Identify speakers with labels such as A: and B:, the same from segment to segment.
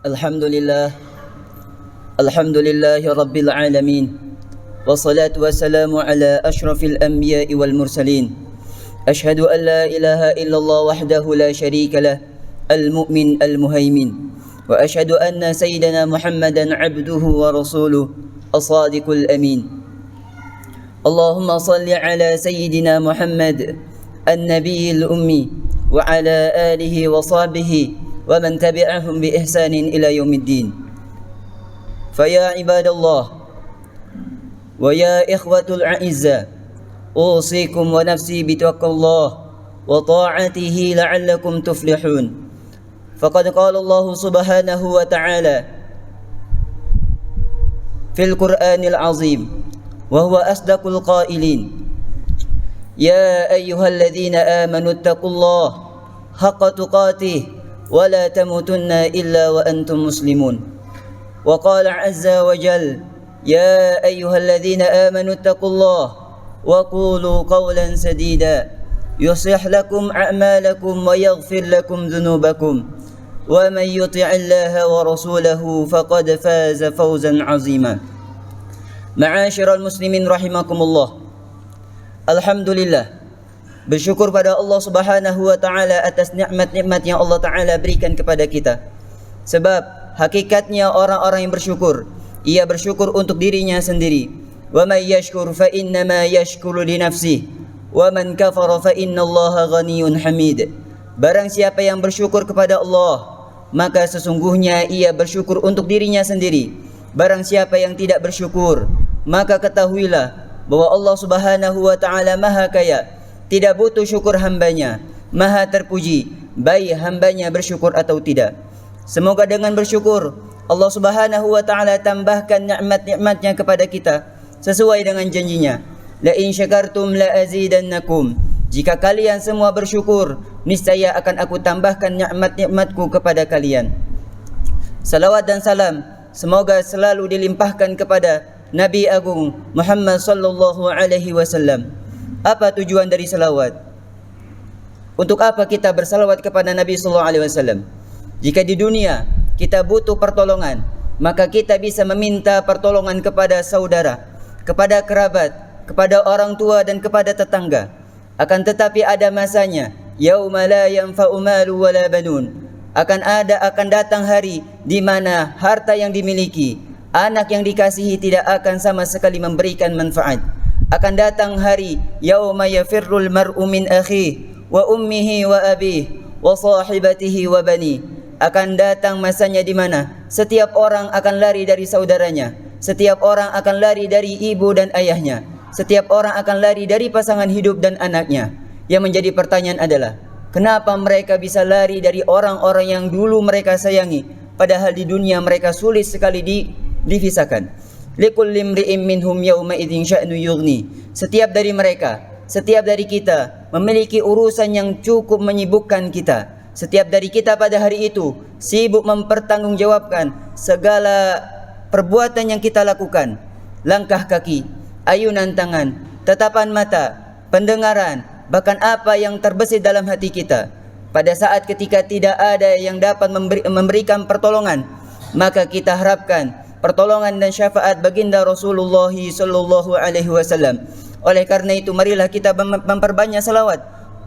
A: Alhamdulillah, Alhamdulillahi Rabbil Alamin, wassalatu wassalamu ala ashrafil anbiya'i wal mursalin. Ashhadu an la ilaha illallah wahdahu la sharika lah, al-mu'min al-muhaimin. Wa ashhadu anna sayyidana Muhammadan abduhu wa rasuluh, as-sadiqul amin. Allahumma salli ala sayyidina Muhammad an-nabiyil ummi wa ala alihi wa sahbihi wa man tabi'ahum bi ihsanin ila yaumiddin. Faya ibadallah wa ya ikhwatul a'izza, usikum wa nafsi bitaqwallah wa ta'atihi la'allakum tuflihun. Faqad qala Allah subhanahu wa ta'ala fil Qur'anil azim wa huwa asdaqul qailin, ya ayyuhalladzina amanu ittaqullaha haqqa tuqatih wa la tamutunna illa wa antum muslimun. Wa qala azza wa jal, ya ayyuhalladzina amanu ittaqullaha wa qulu qawlan sadida yuslih lakum a'malakum wa yaghfir lakum dhunubakum wa man yuti'illaha wa rasulahu faqad faza fawzan 'azima. Ma'asyiral muslimin rahimakumullah. Alhamdulillah, bersyukur pada Allah Subhanahu wa taala atas nikmat-nikmat yang Allah taala berikan kepada kita. Sebab hakikatnya orang-orang yang bersyukur, ia bersyukur untuk dirinya sendiri. Wa may yashkur fa innama yashkuru li nafsihi wa man kafara fa innallaha ghaniyyun hamid. Barang siapa yang bersyukur kepada Allah, maka sesungguhnya ia bersyukur untuk dirinya sendiri. Barang siapa yang tidak bersyukur, maka ketahuilah bahwa Allah Subhanahu wa taala Maha Kaya, tidak butuh syukur hambanya, Maha terpuji, baik hambanya bersyukur atau tidak. Semoga dengan bersyukur Allah Subhanahu wa taala tambahkan nikmat-nikmatnya kepada kita sesuai dengan janjinya. La in syakartum la azidannakum. Jika kalian semua bersyukur, niscaya akan aku tambahkan nikmat-nikmatku kepada kalian. Salawat dan salam semoga selalu dilimpahkan kepada Nabi Agung Muhammad sallallahu alaihi wasallam. Apa tujuan dari salawat? Untuk apa kita bersalawat kepada Nabi sallallahu alaihi wasallam? Jika di dunia kita butuh pertolongan, maka kita bisa meminta pertolongan kepada saudara, kepada kerabat, kepada orang tua dan kepada tetangga. Akan tetapi ada masanya, yauma la yanfa'u malu wala banun. Akan datang hari di mana harta yang dimiliki, anak yang dikasihi tidak akan sama sekali memberikan manfaat. Akan datang hari yauma yafirrul mar'u min akhihi wa ummihi wa abihi wa sahibatihi wa bani. Akan datang masanya di mana setiap orang akan lari dari saudaranya, setiap orang akan lari dari ibu dan ayahnya, setiap orang akan lari dari pasangan hidup dan anaknya. Yang menjadi pertanyaan adalah, kenapa mereka bisa lari dari orang-orang yang dulu mereka sayangi, padahal di dunia mereka sulit sekali dipisahkan. Likulli imri'in minhum yawma idzin sya'nu yughni. Setiap dari mereka, setiap dari kita memiliki urusan yang cukup menyibukkan kita. Setiap dari kita pada hari itu sibuk mempertanggungjawabkan segala perbuatan yang kita lakukan. Langkah kaki, ayunan tangan, tatapan mata, pendengaran, bahkan apa yang terbesit dalam hati kita. Pada saat ketika tidak ada yang dapat memberikan pertolongan, maka kita harapkan pertolongan dan syafaat baginda Rasulullah sallallahu alaihi wasallam. Oleh karena itu marilah kita memperbanyak salawat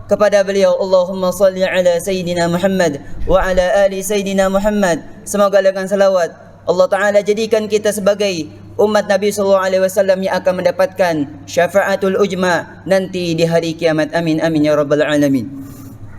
A: kepada beliau. Allahumma salli ala sayyidina Muhammad wa ala ali sayyidina Muhammad. Semoga dengan salawat Allah taala jadikan kita sebagai umat Nabi sallallahu alaihi wasallam yang akan mendapatkan syafaatul ujma nanti di hari kiamat. Amin amin ya rabbal alamin.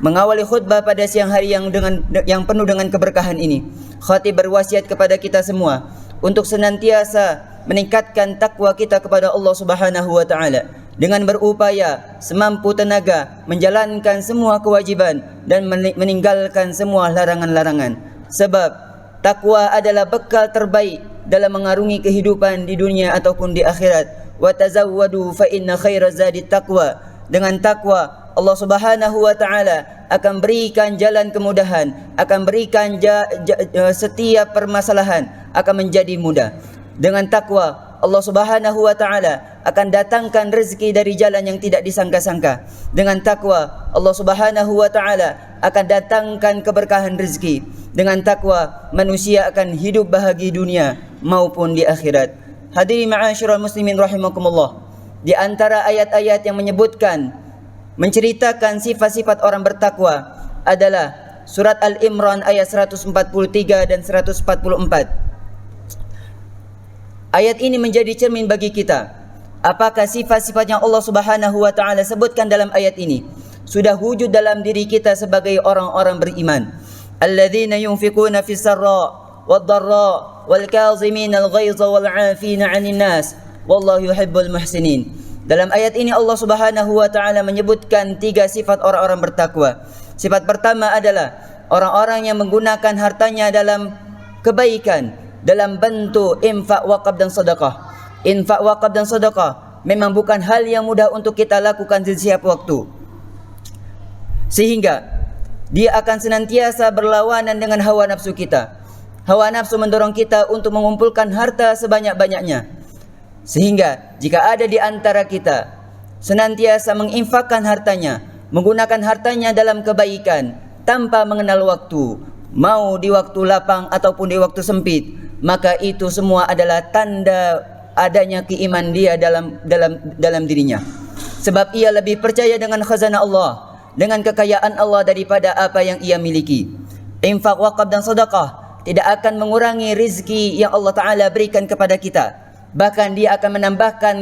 A: Mengawali khutbah pada siang hari yang penuh dengan keberkahan ini, khatib berwasiat kepada kita semua untuk senantiasa meningkatkan takwa kita kepada Allah Subhanahu wa taala dengan berupaya semampu tenaga menjalankan semua kewajiban dan meninggalkan semua larangan-larangan. Sebab takwa adalah bekal terbaik dalam mengarungi kehidupan di dunia ataupun di akhirat. Wa tazawwadu fa inna khairaz zadi taqwa. Dengan takwa Allah Subhanahu wa taala akan berikan jalan kemudahan, akan berikan setiap permasalahan akan menjadi mudah. Dengan takwa Allah Subhanahu wa taala akan datangkan rezeki dari jalan yang tidak disangka-sangka. Dengan takwa, Allah Subhanahu wa taala akan datangkan keberkahan rezeki. Dengan takwa, manusia akan hidup bahagia dunia maupun di akhirat. Hadirin ma'asyiral muslimin rahimakumullah. Di antara ayat-ayat yang menyebutkan, menceritakan sifat-sifat orang bertakwa adalah surat Al-Imran ayat 143 dan 144. Ayat ini menjadi cermin bagi kita. Apakah sifat-sifat yang Allah Subhanahu wa taala sebutkan dalam ayat ini sudah wujud dalam diri kita sebagai orang-orang beriman? Alladzina yunfikuna fis sarra wad dharra wal kazimin al ghaiza wal 'afina 'anil nas wallahu yuhibbul muhsinin. Dalam ayat ini Allah Subhanahu wa taala menyebutkan 3 sifat orang-orang bertakwa. Sifat pertama adalah orang-orang yang menggunakan hartanya dalam kebaikan, dalam bentuk infak, wakaf dan sedekah. Infak, wakaf dan sedekah memang bukan hal yang mudah untuk kita lakukan di setiap waktu, sehingga dia akan senantiasa berlawanan dengan hawa nafsu kita. Hawa nafsu mendorong kita untuk mengumpulkan harta sebanyak-banyaknya, sehingga jika ada di antara kita senantiasa menginfakkan hartanya, menggunakan hartanya dalam kebaikan tanpa mengenal waktu, mau di waktu lapang ataupun di waktu sempit, maka itu semua adalah tanda adanya keimanan dia dalam dirinya. Sebab ia lebih percaya dengan khazanah Allah, dengan kekayaan Allah daripada apa yang ia miliki. Infak, wakaf dan sedekah tidak akan mengurangi rizki yang Allah Ta'ala berikan kepada kita. Bahkan dia akan menambahkan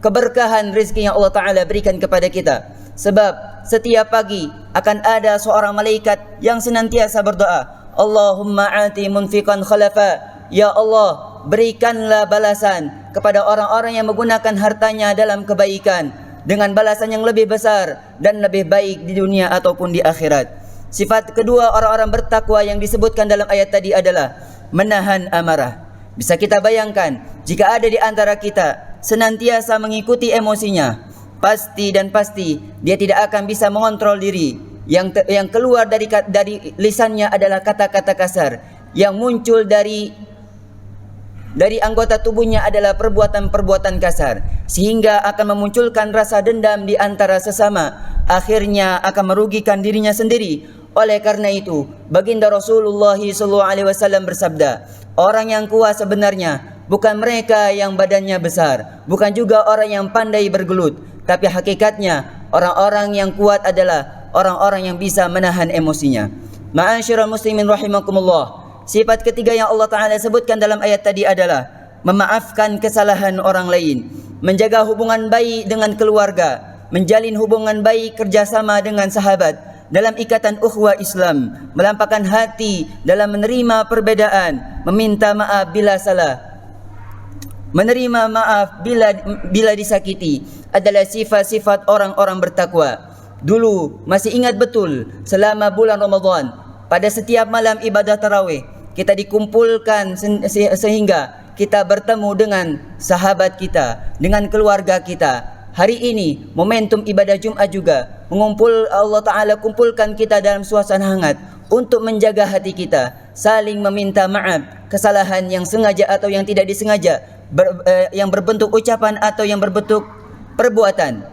A: keberkahan rizki yang Allah Ta'ala berikan kepada kita. Sebab setiap pagi akan ada seorang malaikat yang senantiasa berdoa, Allahumma ati munfiqan khalafa. Ya Allah, berikanlah balasan kepada orang-orang yang menggunakan hartanya dalam kebaikan dengan balasan yang lebih besar dan lebih baik di dunia ataupun di akhirat. Sifat kedua orang-orang bertakwa yang disebutkan dalam ayat tadi adalah menahan amarah. Bisa kita bayangkan, jika ada di antara kita senantiasa mengikuti emosinya, pasti dia tidak akan bisa mengontrol diri. Yang keluar dari lisannya adalah kata-kata kasar, yang muncul dari anggota tubuhnya adalah perbuatan-perbuatan kasar, sehingga akan memunculkan rasa dendam di antara sesama, akhirnya akan merugikan dirinya sendiri. Oleh karena itu, baginda Rasulullah SAW bersabda, orang yang kuat sebenarnya bukan mereka yang badannya besar, bukan juga orang yang pandai bergelut, tapi hakikatnya orang-orang yang kuat adalah orang-orang yang bisa menahan emosinya. Ma'asyiral muslimin rahimakumullah. Sifat ketiga yang Allah Ta'ala sebutkan dalam ayat tadi adalah memaafkan kesalahan orang lain, menjaga hubungan baik dengan keluarga, menjalin hubungan baik kerjasama dengan sahabat dalam ikatan ukhuwah Islam, melampahkan hati dalam menerima perbedaan, meminta maaf bila salah, menerima maaf bila disakiti, adalah sifat-sifat orang-orang bertakwa. Dulu masih ingat betul, selama bulan Ramadan, pada setiap malam ibadah tarawih kita dikumpulkan sehingga kita bertemu dengan sahabat kita, dengan keluarga kita. Hari ini momentum ibadah Jumat juga Allah Ta'ala kumpulkan kita dalam suasana hangat untuk menjaga hati kita, saling meminta maaf kesalahan yang sengaja atau yang tidak disengaja, yang berbentuk ucapan atau yang berbentuk perbuatan.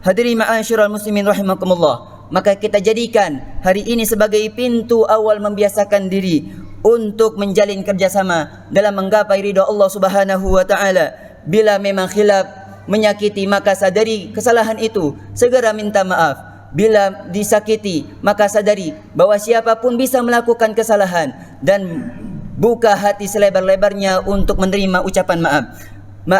A: Hadirin ma'asyiral muslimin rahimakumullah, maka kita jadikan hari ini sebagai pintu awal membiasakan diri untuk menjalin kerjasama dalam menggapai ridha Allah Subhanahu wa Ta'ala. Bila memang khilaf menyakiti, maka sadari kesalahan itu, segera minta maaf. Bila disakiti, maka sadari bahwa siapapun bisa melakukan kesalahan, dan buka hati selebar-lebarnya untuk menerima ucapan maaf.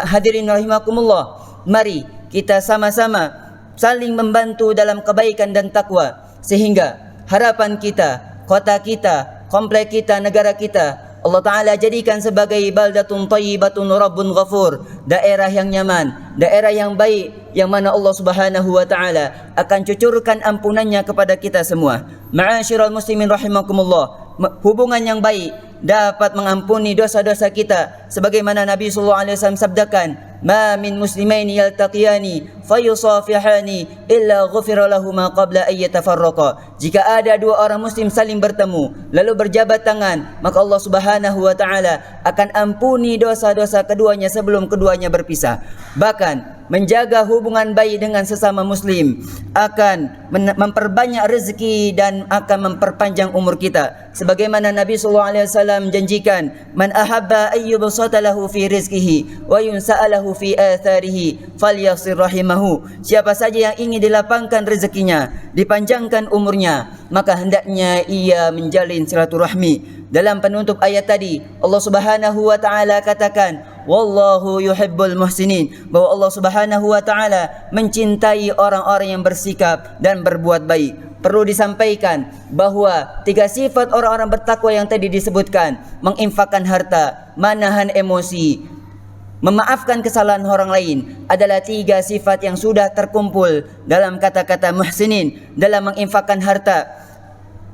A: Hadirin rahimakumullah, mari kita sama-sama saling membantu dalam kebaikan dan takwa, sehingga harapan kita, kota kita, komplek kita, negara kita, Allah Ta'ala jadikan sebagai baldatun thayyibatun rabbun ghafur, daerah yang nyaman, daerah yang baik, yang mana Allah Subhanahu wa Ta'ala akan cucurkan ampunannya kepada kita semua. Ma'asyiral muslimin rahimakumullah, hubungan yang baik dapat mengampuni dosa-dosa kita, sebagaimana Nabi SAW sabdakan, ma min muslimaini yaltaqiyani fayusafihani illa ghufira lahuma qabla an yatafarraqa. Jika ada dua orang muslim saling bertemu lalu berjabat tangan, maka Allah Subhanahu wa taala akan ampuni dosa-dosa keduanya sebelum keduanya berpisah. Bahkan menjaga hubungan baik dengan sesama muslim akan memperbanyak rezeki dan akan memperpanjang umur kita. Sebagaimana Nabi sallallahu alaihi wasallam janjikan, man ahabba ayyubsata lahu fi rizqihi wa yunsa'alahu fi atharihi falyasir rahimahu. Siapa saja yang ingin dilapangkan rezekinya, dipanjangkan umurnya, maka hendaknya ia menjalin silaturahmi. Dalam penutup ayat tadi, Allah Subhanahu wa taala katakan, wallahu yuhibbul muhsinin, bahwa Allah Subhanahu wa taala mencintai orang-orang yang bersikap dan berbuat baik. Perlu disampaikan bahwa tiga sifat orang-orang bertakwa yang tadi disebutkan, menginfakkan harta, menahan emosi, memaafkan kesalahan orang lain, adalah tiga sifat yang sudah terkumpul dalam kata-kata muhsinin. Dalam menginfakkan harta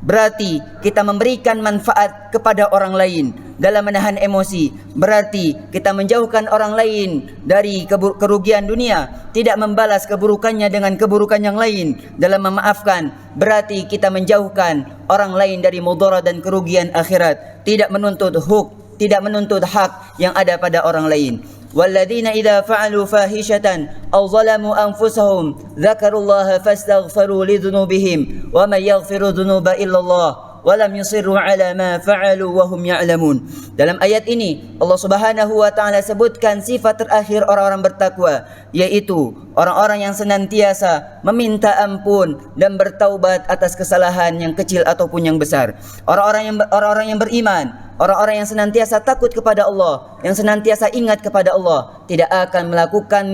A: berarti kita memberikan manfaat kepada orang lain. Dalam menahan emosi berarti kita menjauhkan orang lain dari kerugian dunia, tidak membalas keburukannya dengan keburukan yang lain. Dalam memaafkan berarti kita menjauhkan orang lain dari mudarat dan kerugian akhirat, tidak menuntut hak yang ada pada orang lain. Walladzina idza fa'alu fahishatan aw zalamu anfusahum dzakarullaha fastaghfiru lidzunubihim wa may yaghfiru dzunuba illallah wa lam yusirru ala ma fa'alu wa hum ya'lamun. Dalam ayat ini Allah Subhanahu wa taala sebutkan sifat terakhir orang-orang bertakwa, yaitu orang-orang yang senantiasa meminta ampun dan bertaubat atas kesalahan yang kecil ataupun yang besar. Orang-orang yang beriman, orang-orang yang senantiasa takut kepada Allah, yang senantiasa ingat kepada Allah, tidak akan melakukan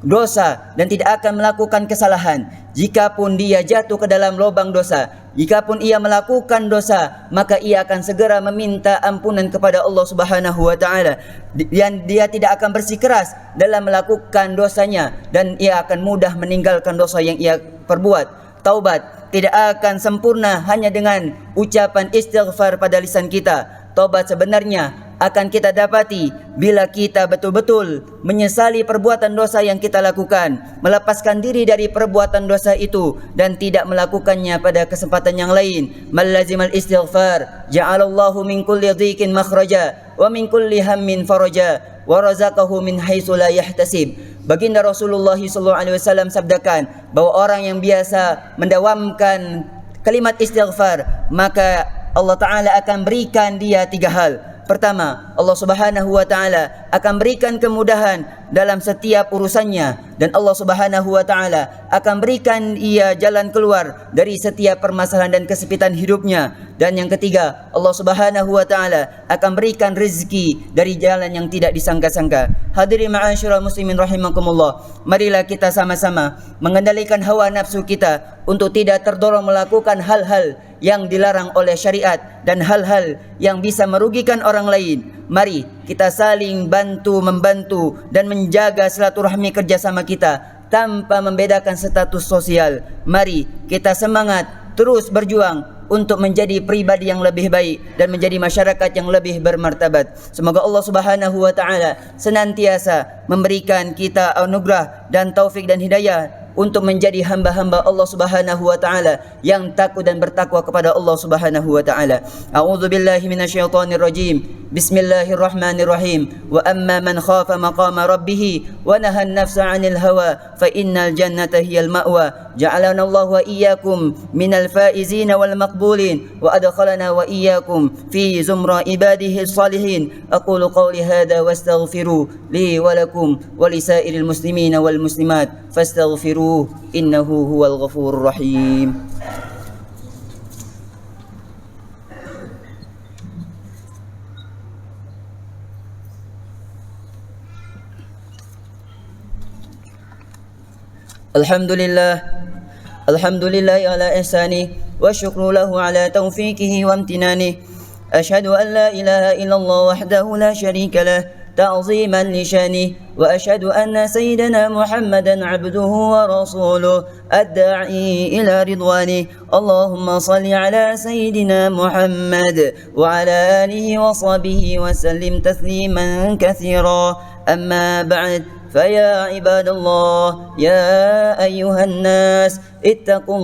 A: dosa dan tidak akan melakukan kesalahan. Jikapun dia jatuh ke dalam lubang dosa, jikapun ia melakukan dosa, maka ia akan segera meminta ampunan kepada Allah Subhanahu wa taala. Dan dia tidak akan bersikeras dalam melakukan dosanya, dan ia akan mudah meninggalkan dosa yang ia perbuat. Taubat tidak akan sempurna hanya dengan ucapan istighfar pada lisan kita. Taubat sebenarnya akan kita dapati bila kita betul-betul menyesali perbuatan dosa yang kita lakukan, melepaskan diri dari perbuatan dosa itu dan tidak melakukannya pada kesempatan yang lain. Malazimal istighfar ja'alallahu min kulli dhiqin makhraja wa min kulli hammin faraja wa razaqahu min haitsu la yahtasib. Baginda Rasulullah SAW sabdakan bahwa orang yang biasa mendawamkan kalimat istighfar, maka Allah Ta'ala akan berikan dia tiga hal. Pertama, Allah Subhanahu wa taala akan berikan kemudahan dalam setiap urusannya, dan Allah Subhanahu wa taala akan berikan ia jalan keluar dari setiap permasalahan dan kesempitan hidupnya. Dan yang ketiga, Allah Subhanahu wa taala akan berikan rezeki dari jalan yang tidak disangka-sangka. Hadirin ma'asyiral muslimin rahimakumullah, marilah kita sama-sama mengendalikan hawa nafsu kita untuk tidak terdorong melakukan hal-hal yang dilarang oleh syariat dan hal-hal yang bisa merugikan orang lain. Mari kita saling bantu-membantu dan menjaga silaturahmi kerjasama kita tanpa membedakan status sosial. Mari kita semangat terus berjuang untuk menjadi pribadi yang lebih baik dan menjadi masyarakat yang lebih bermartabat. Semoga Allah Subhanahu wa taala senantiasa memberikan kita anugerah dan taufik dan hidayah untuk menjadi hamba-hamba Allah Subhanahu wa taala yang takut dan bertakwa kepada Allah Subhanahu wa taala. A'udzubillahi minasyaitonir rajim. Bismillahirrahmanirrahim. Wa amma man khafa maqama rabbih wa nahan nafsa 'anil hawa fa innal jannata hiyal ma'wa. Ja'alana Allah wa iyyakum minal faizin wal maqbulin wa adkhalana wa iyyakum fi zumra ibadihi salihin. Aqulu qawli hadha wastaghfiru li wa lakum wa lisairil muslimina wal muslimat fastaghfiru innahu huwal ghafurur rahim. Alhamdulillah ala ihsani wa syukru lahu ala taufiqihi wa amtinani. Ashhadu an la ilaha illallah wahdahu la syarika lah تعظيما لشانه وأشهد أن سيدنا محمدا عبده ورسوله الداعي إلى رضوانه. اللهم صل على سيدنا محمد وعلى آله وصحبه وسلم تسليما كثيرا. أما بعد فيا عباد الله يا أيها الناس اتقوا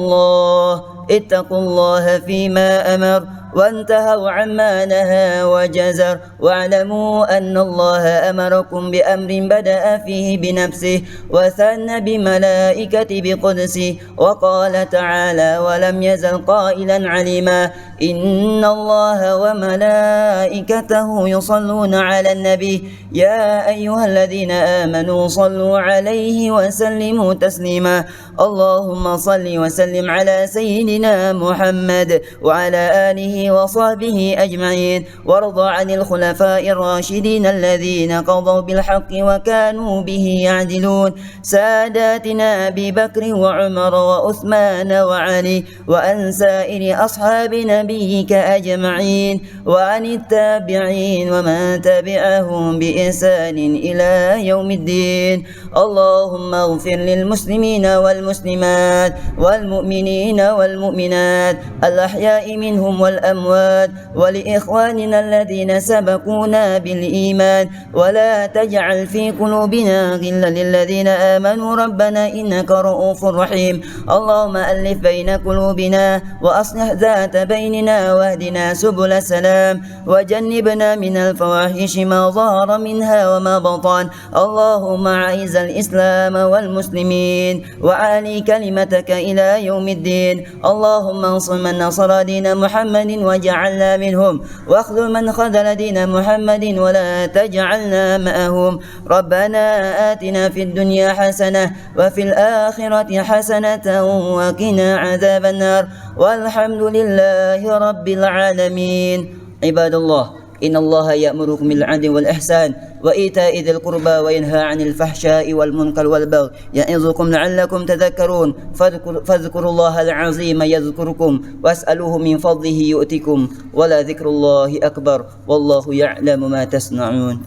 A: الله فيما أمر وانتهوا عما نهى وجزر واعلموا أن الله أمركم بأمر بدأ فيه بنفسه وثنى بملائكة بقدسه وقال تعالى ولم يزل قائلا عليما إن الله وملائكته يصلون على النبي يا أيها الذين آمنوا صلوا عليه وسلموا تسليما اللهم صل وسلم على سيدنا محمد وعلى آله وصحبه أجمعين وارض عن الخلفاء الراشدين الذين قضوا بالحق وكانوا به يعدلون ساداتنا أبي بكر وعمر وعثمان وعلي وأن سائر أصحاب نبيك أجمعين وعن التابعين ومن تبعهم بإحسان إلى يوم الدين اللهم اغفر للمسلمين والمسلمات والمؤمنين والمؤمنات الأحياء منهم والأموات ولإخواننا الذين سبقونا بالإيمان ولا تجعل في قلوبنا غلا للذين آمنوا ربنا إنك رؤوف رحيم اللهم ألف بين قلوبنا وأصلح ذات بيننا واهدنا سبل السلام وجنبنا من الفواحش ما ظهر منها وما بطن اللهم أعز الإسلام والمسلمين وعلي كلمتك إلى يوم الدين اللهم انصر من نصر دين محمد وجعلنا منهم واخذل من خذل دين محمد ولا تجعلنا معهم ربنا آتنا في الدنيا حسنة وفي الآخرة حسنة وقنا عذاب النار والحمد لله رب العالمين عباد الله إن الله يأمركم بالعدل والإحسان وإيتاء ذي القربى وينهى عن الفحشاء والمنكر والبغي يعظكم لعلكم تذكرون فاذكروا الله العظيم يذكركم واسألوه من فضله يؤتكم ولذكر الله أكبر والله يعلم ما تصنعون.